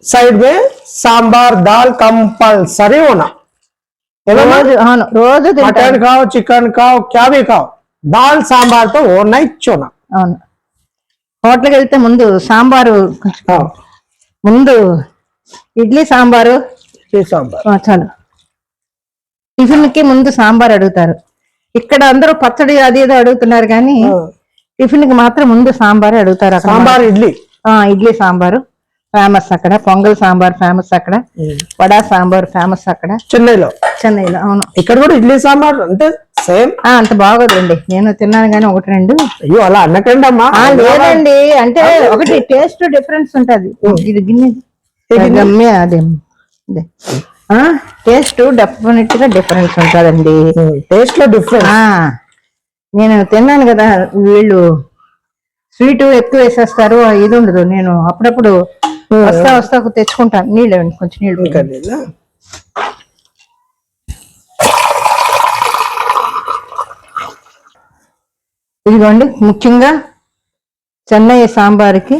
Side में सांबार दाल compulsory होना। రోజు मटन खाओ चिकन खाओ क्या भी खाओ दाल सांबार तो होना ही चोना। అవును హోటల్కి వెళ్తే ముందు సాంబారు ముందు ఇడ్లీ సాంబారు చాలు టిఫిన్ కి ముందు సాంబార్ అడుగుతారు ఇక్కడ అందరూ పచ్చడి అది ఏదో అడుగుతున్నారు కానీ టిఫిన్ కి మాత్రం ముందు సాంబార్ అడుగుతారు సాంబార్ ఇడ్లీ ఇడ్లీ సాంబారు ఫేమస్ అక్కడ పొంగల్ సాంబార్ ఫేమస్ అక్కడ వడా సాంబార్ ఫేమస్ అక్కడ చెన్నైలో అవును ఇక్కడ కూడా ఇడ్లీ సాంబార్ అంటే సేమ్ అంత బాగోదండి నేను తిన్నాను కానీ ఒకటి రెండు అయ్యో అలా అనకండి అమ్మా లేదండి అంటే ఒకటి టేస్ట్ డిఫరెన్స్ ఉంటది ఇది గిన్నె అదే టేస్ట్ డెఫినెట్ గా డిఫరెన్స్ ఉంటదండి టేస్ట్ లో డిఫరెన్స్ నేను తిన్నాను కదా వీళ్ళు స్వీట్ ఎక్కువ వేసేస్తారు ఇది ఉండదు నేను అప్పుడప్పుడు వస్తా తెచ్చుకుంటాను నీళ్ళు కొంచెం నీళ్ళు ఇదిగోండి ముఖ్యంగా చెన్నై సాంబార్కి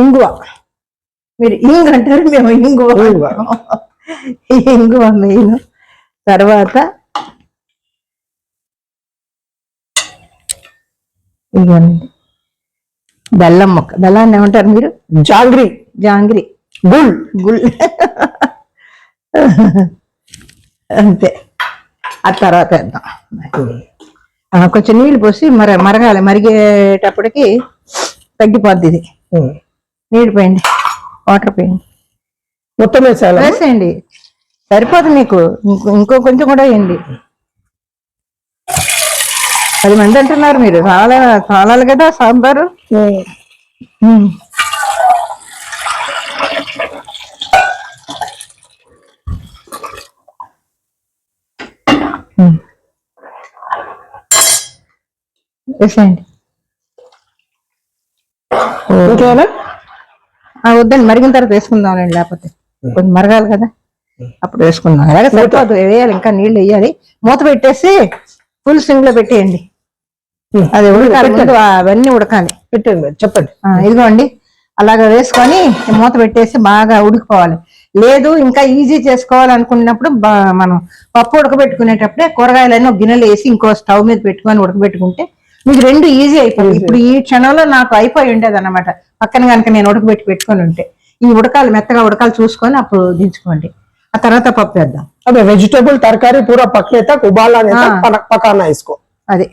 ఇంగువ మీరు ఇంగు అంటారు మేము ఇంగువ మెయిన్ తర్వాత ఇదిగోండి బెల్లం మొక్క బెల్లాన్ని ఏమంటారు మీరు జాంగ్రీ గుల్ అంతే ఆ తర్వాత వేద్దాం కొంచెం నీళ్ళు పోసి మరగాలి మరిగేటప్పటికి తగ్గిపోద్ది ఇది నీళ్ళు పోయండి వాటర్ పోయండి మొత్తం వేసేయండి సరిపోదు మీకు ఇంకో కొంచెం కూడా వేయండి 10 మంది అంటున్నారు మీరు చాలాలి కదా సాంబారు వేసేయండి వద్దండి మరిగిన తర్వాత వేసుకుందాంలేండి లేకపోతే కొంచెం మరగాలి కదా అప్పుడు వేసుకుందాం అలాగే సరిపోదు వేయాలి ఇంకా నీళ్ళు వేయాలి మూత పెట్టేసి ఫుల్ సింగ్ లో పెట్టేయండి అది ఉడకాలి అవన్నీ ఉడకాలి పెట్టండి చెప్పండి ఇదిగోండి అలాగా వేసుకొని మూత పెట్టేసి బాగా ఉడికిపోవాలి లేదు ఇంకా ఈజీ చేసుకోవాలనుకున్నప్పుడు మనం పప్పు ఉడకబెట్టుకునేటప్పుడే కూరగాయలన్నీ ఒక గిన్నెలు వేసి ఇంకో స్టవ్ మీద పెట్టుకొని ఉడకబెట్టుకుంటే మీకు రెండు ఈజీ అయిపోయింది ఇప్పుడు ఈ క్షణంలో నాకు అయిపోయి ఉండేది అనమాట పక్కన కనుక నేను ఉడకబెట్టి పెట్టుకొని ఉంటే ఈ ఉడకాలి మెత్తగా ఉడకాలి చూసుకొని అప్పుడు దించుకోండి ఆ తర్వాత పప్పు వేద్దాం అదే వెజిటేబుల్ तरकारी पूरा पकने तक उबालने तक पकाना इसको అదే